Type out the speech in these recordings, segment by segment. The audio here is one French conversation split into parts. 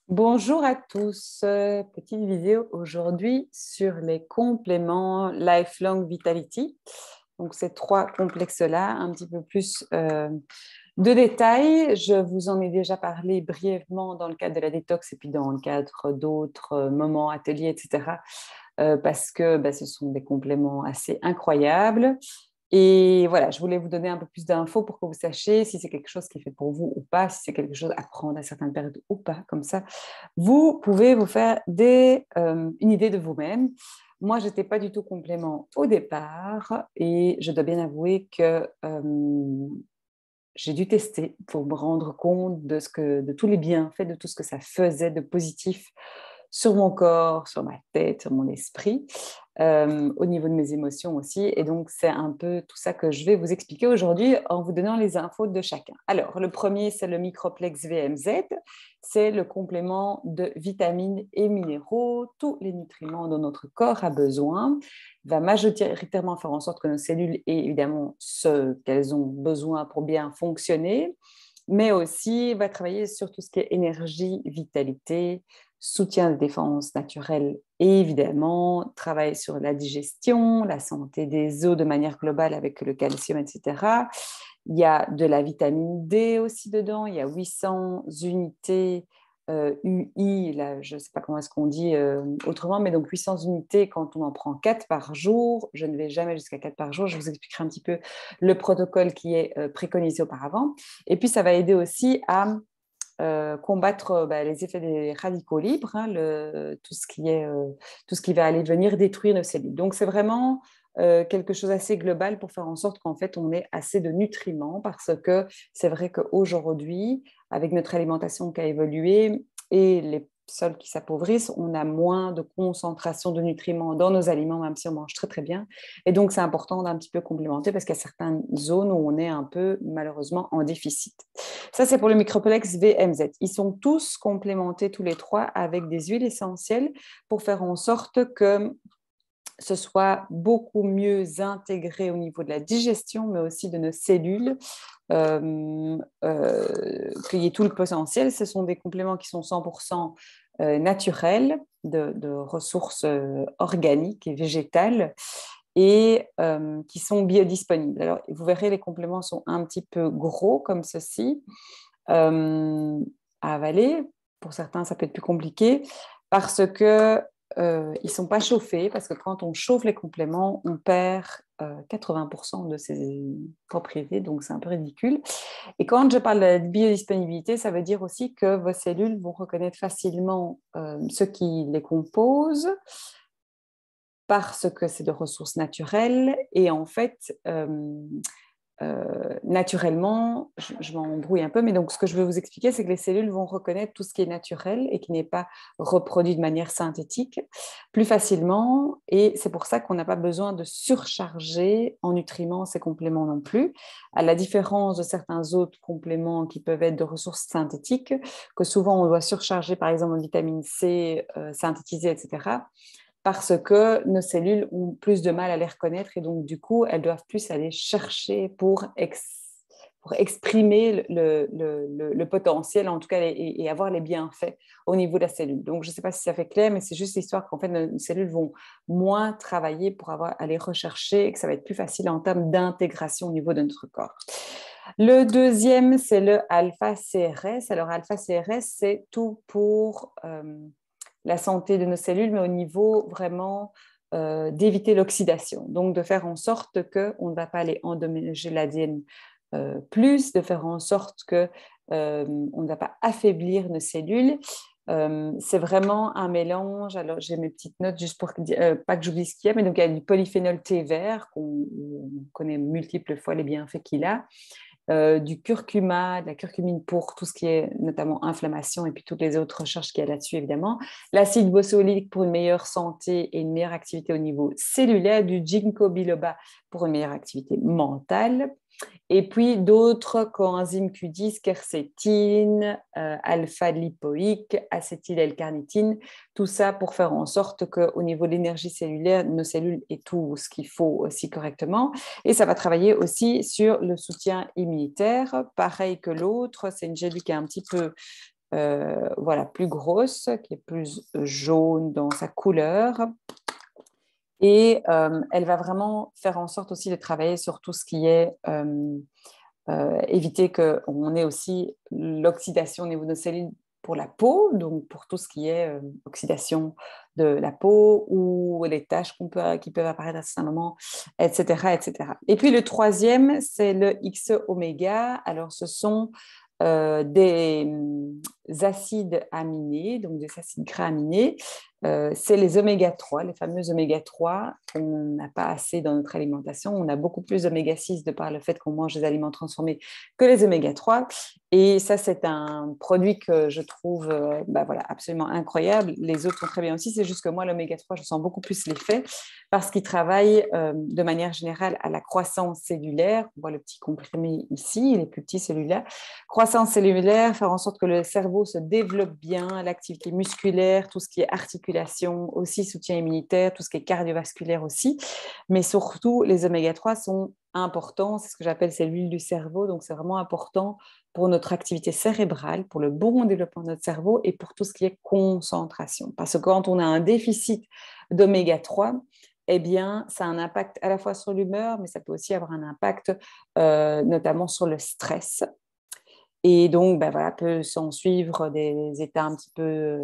Bonjour à tous, petite vidéo aujourd'hui sur les compléments Lifelong Vitality. Donc ces trois complexes-là, un petit peu plus de détails. Je vous en ai déjà parlé brièvement dans le cadre de la détox et puis dans le cadre d'autres moments, ateliers, etc. Parce que ce sont des compléments assez incroyables. Et voilà, je voulais vous donner un peu plus d'infos pour que vous sachiez si c'est quelque chose qui est fait pour vous ou pas, si c'est quelque chose à prendre à certaines périodes ou pas. Comme ça, vous pouvez vous faire une idée de vous-même. Moi, je n'étais pas du tout complément au départ et je dois bien avouer que j'ai dû tester pour me rendre compte de tous les bienfaits, de tout ce que ça faisait de positif sur mon corps, sur ma tête, sur mon esprit, au niveau de mes émotions aussi. Et donc, c'est un peu tout ça que je vais vous expliquer aujourd'hui en vous donnant les infos de chacun. Alors, le premier, c'est le Microplex VMZ. C'est le complément de vitamines et minéraux, tous les nutriments dont notre corps a besoin. Il va majoritairement faire en sorte que nos cellules aient évidemment ce qu'elles ont besoin pour bien fonctionner, mais aussi va travailler sur tout ce qui est énergie, vitalité, soutien de défense naturelle et évidemment travaille sur la digestion, la santé des os de manière globale avec le calcium, etc. Il y a de la vitamine D aussi dedans, il y a 800 unités UI, là, je ne sais pas comment est-ce qu'on dit autrement, mais donc 800 unités quand on en prend 4 par jour. Je ne vais jamais jusqu'à 4 par jour, je vous expliquerai un petit peu le protocole qui est préconisé auparavant. Et puis, ça va aider aussi à combattre les effets des radicaux libres, hein, tout ce qui va aller venir détruire nos cellules. Donc, c'est vraiment quelque chose d'assez global pour faire en sorte qu'en fait, on ait assez de nutriments parce que c'est vrai qu'aujourd'hui, avec notre alimentation qui a évolué et les sols qui s'appauvrissent, on a moins de concentration de nutriments dans nos aliments, même si on mange très, très bien. Et donc, c'est important d'un petit peu complémenter parce qu'il y a certaines zones où on est un peu, malheureusement, en déficit. Ça, c'est pour le Microplex VMZ. Ils sont tous complémentés, tous les trois, avec des huiles essentielles pour faire en sorte que ce soit beaucoup mieux intégré au niveau de la digestion, mais aussi de nos cellules, qu'il y ait tout le potentiel. Ce sont des compléments qui sont 100% naturels, de ressources organiques et végétales, et qui sont biodisponibles. Alors, vous verrez, les compléments sont un petit peu gros comme ceci euh, à avaler. Pour certains, ça peut être plus compliqué parce que ils ne sont pas chauffés, parce que quand on chauffe les compléments, on perd 80% de ses propriétés, donc c'est un peu ridicule. Et quand je parle de biodisponibilité, ça veut dire aussi que vos cellules vont reconnaître facilement ce qui les compose, parce que c'est de ressources naturelles. Et en fait, naturellement, je m'embrouille un peu, mais donc ce que je veux vous expliquer, c'est que les cellules vont reconnaître tout ce qui est naturel et qui n'est pas reproduit de manière synthétique plus facilement. Et c'est pour ça qu'on n'a pas besoin de surcharger en nutriments ces compléments non plus, à la différence de certains autres compléments qui peuvent être de ressources synthétiques, que souvent on doit surcharger, par exemple en vitamine C synthétisée, etc., parce que nos cellules ont plus de mal à les reconnaître et donc du coup, elles doivent plus aller chercher pour exprimer le potentiel, en tout cas, et avoir les bienfaits au niveau de la cellule. Donc, je ne sais pas si ça fait clair, mais c'est juste l'histoire qu'en fait, nos cellules vont moins travailler pour aller rechercher et que ça va être plus facile en termes d'intégration au niveau de notre corps. Le deuxième, c'est le alpha-CRS. Alors, alpha-CRS, c'est tout pour la santé de nos cellules, mais au niveau vraiment d'éviter l'oxydation. Donc, de faire en sorte qu'on ne va pas aller endommager l'ADN plus, de faire en sorte qu'on ne va pas affaiblir nos cellules. C'est vraiment un mélange. Alors, j'ai mes petites notes juste pour pas que j'oublie ce qu'il y a, mais donc il y a du polyphénol thé vert, qu'on connaît multiples fois les bienfaits qu'il a, du curcuma, de la curcumine pour tout ce qui est notamment inflammation et puis toutes les autres recherches qu'il y a là-dessus, évidemment. L'acide boswellique pour une meilleure santé et une meilleure activité au niveau cellulaire, du ginkgo biloba pour une meilleure activité mentale. Et puis d'autres coenzymes Q10, quercétine, alpha-lipoïque, acétyl-L-carnitine, tout ça pour faire en sorte qu'au niveau de l'énergie cellulaire, nos cellules aient tout ce qu'il faut aussi correctement. Et ça va travailler aussi sur le soutien immunitaire, pareil que l'autre. C'est une gélule qui est un petit peu voilà, plus grosse, qui est plus jaune dans sa couleur. Et elle va vraiment faire en sorte aussi de travailler sur tout ce qui est éviter qu'on ait aussi l'oxydation au niveau de nos cellules pour la peau, donc pour tout ce qui est oxydation de la peau ou les taches qui peuvent apparaître à certains moments, etc., etc. Et puis le troisième, c'est le X-oméga. Alors, ce sont des acides aminés, donc des acides gras aminés. C'est les oméga 3, les fameux oméga 3 qu'on n'a pas assez dans notre alimentation. On a beaucoup plus d'oméga 6 de par le fait qu'on mange des aliments transformés que les oméga 3. Et ça, c'est un produit que je trouve voilà, absolument incroyable. Les autres sont très bien aussi. C'est juste que moi, l'oméga 3, je sens beaucoup plus l'effet parce qu'il travaille de manière générale à la croissance cellulaire. On voit le petit comprimé ici, il est plus petit celui-là. Croissance cellulaire, faire en sorte que le cerveau se développe bien, l'activité musculaire, tout ce qui est articulation, aussi soutien immunitaire, tout ce qui est cardiovasculaire aussi. Mais surtout, les oméga 3 sont importants. C'est ce que j'appelle, c'est l'huile du cerveau. Donc, c'est vraiment important pour notre activité cérébrale, pour le bon développement de notre cerveau et pour tout ce qui est concentration. Parce que quand on a un déficit d'oméga 3, eh bien, ça a un impact à la fois sur l'humeur, mais ça peut aussi avoir un impact notamment sur le stress. Et donc, voilà, peut s'en suivre des états un petit peu,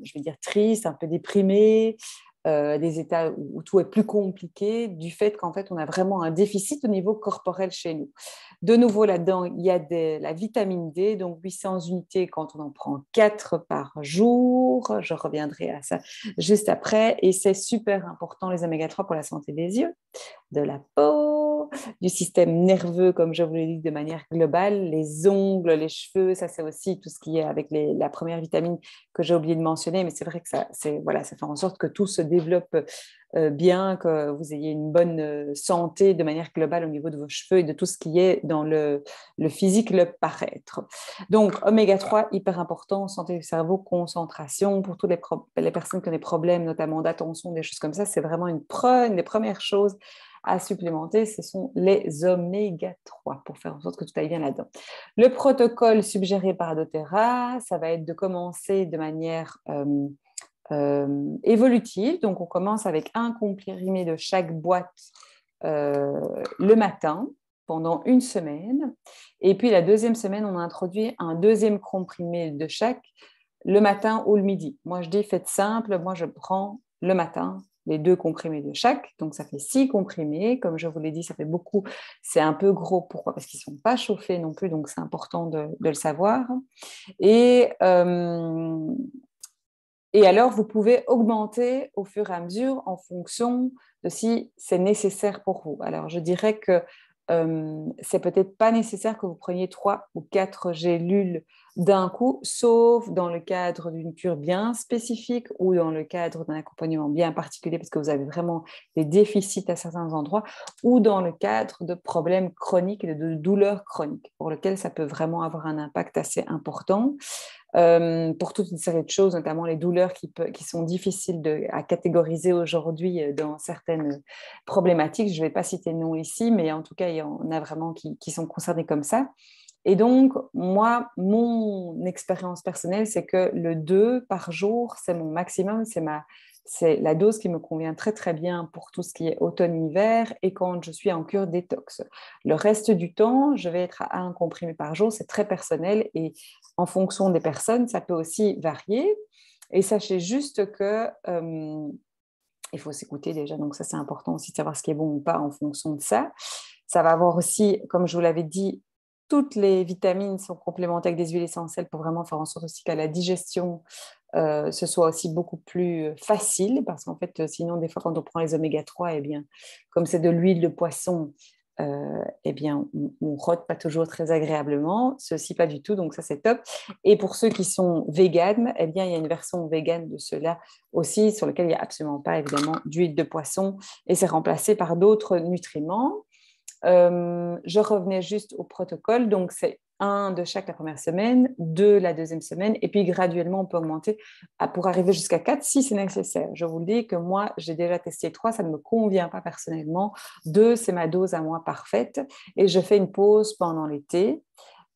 je vais dire, tristes, un peu déprimés, des états où tout est plus compliqué du fait qu'en fait, on a vraiment un déficit au niveau corporel chez nous. De nouveau, là-dedans, il y a la vitamine D, donc 800 unités quand on en prend 4 par jour. Je reviendrai à ça juste après. Et c'est super important, les oméga 3, pour la santé des yeux, de la peau, du système nerveux, comme je vous l'ai dit, de manière globale, les ongles, les cheveux, ça c'est aussi tout ce qui est avec la première vitamine que j'ai oublié de mentionner, mais c'est vrai que ça fait en sorte que tout se développe bien, que vous ayez une bonne santé de manière globale au niveau de vos cheveux et de tout ce qui est dans le physique, le paraître. Donc, oméga 3, hyper important, santé du cerveau, concentration, pour toutes les personnes qui ont des problèmes, notamment d'attention, des choses comme ça, c'est vraiment une des premières choses à supplémenter, ce sont les oméga 3 pour faire en sorte que tout aille bien là-dedans. Le protocole suggéré par doTERRA, ça va être de commencer de manière évolutive. Donc, on commence avec un comprimé de chaque boîte le matin pendant une semaine. Et puis, la deuxième semaine, on a introduit un deuxième comprimé de chaque le matin ou le midi. Moi, je dis, faites simple. Moi, je prends le matin les 2 comprimés de chaque. Donc, ça fait 6 comprimés. Comme je vous l'ai dit, ça fait beaucoup. C'est un peu gros. Pourquoi? Parce qu'ils ne sont pas chauffés non plus. Donc, c'est important de le savoir. Et alors, vous pouvez augmenter au fur et à mesure en fonction de si c'est nécessaire pour vous. Alors, je dirais que c'est peut-être pas nécessaire que vous preniez 3 ou 4 gélules d'un coup, sauf dans le cadre d'une cure bien spécifique ou dans le cadre d'un accompagnement bien particulier parce que vous avez vraiment des déficits à certains endroits ou dans le cadre de problèmes chroniques et de douleurs chroniques pour lesquels ça peut vraiment avoir un impact assez important. Pour toute une série de choses, notamment les douleurs qui sont difficiles à catégoriser aujourd'hui dans certaines problématiques. Je ne vais pas citer de nom ici, mais en tout cas, il y en a vraiment qui sont concernés comme ça. Et donc, moi, mon expérience personnelle, c'est que le 2 par jour, c'est mon maximum, c'est la dose qui me convient très, très bien pour tout ce qui est automne-hiver et quand je suis en cure détox. Le reste du temps, je vais être à 1 comprimé par jour, c'est très personnel et en fonction des personnes, ça peut aussi varier. Et sachez juste que il faut s'écouter déjà, donc ça c'est important aussi de savoir ce qui est bon ou pas en fonction de ça. Ça va avoir aussi, comme je vous l'avais dit, toutes les vitamines sont complémentaires avec des huiles essentielles pour vraiment faire en sorte aussi qu'à la digestion, ce soit aussi beaucoup plus facile, parce qu'en fait, sinon, des fois, quand on prend les oméga 3, eh bien, comme c'est de l'huile de poisson, eh bien, on rôte pas toujours très agréablement. Ceci, pas du tout, donc ça, c'est top. Et pour ceux qui sont véganes, eh bien, il y a une version végane de cela aussi, sur lequel il n'y a absolument pas, évidemment, d'huile de poisson, et c'est remplacé par d'autres nutriments. Je revenais juste au protocole, donc c'est 1 de chaque la première semaine, 2 la deuxième semaine, et puis graduellement on peut augmenter pour arriver jusqu'à 4 si c'est nécessaire. Je vous le dis que moi j'ai déjà testé 3, ça ne me convient pas personnellement. 2, c'est ma dose à moi parfaite, et je fais une pause pendant l'été.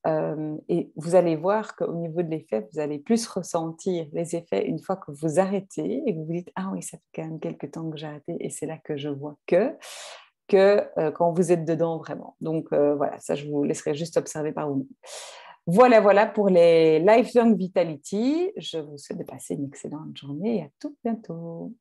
Et vous allez voir qu'au niveau de l'effet, vous allez plus ressentir les effets une fois que vous arrêtez et que vous vous dites « Ah oui, ça fait quand même quelques temps que j'ai arrêté et c'est là que je vois que quand vous êtes dedans vraiment. » Donc voilà, ça je vous laisserai juste observer par vous-même. Voilà pour les Lifelong Vitality. Je vous souhaite de passer une excellente journée et à tout bientôt.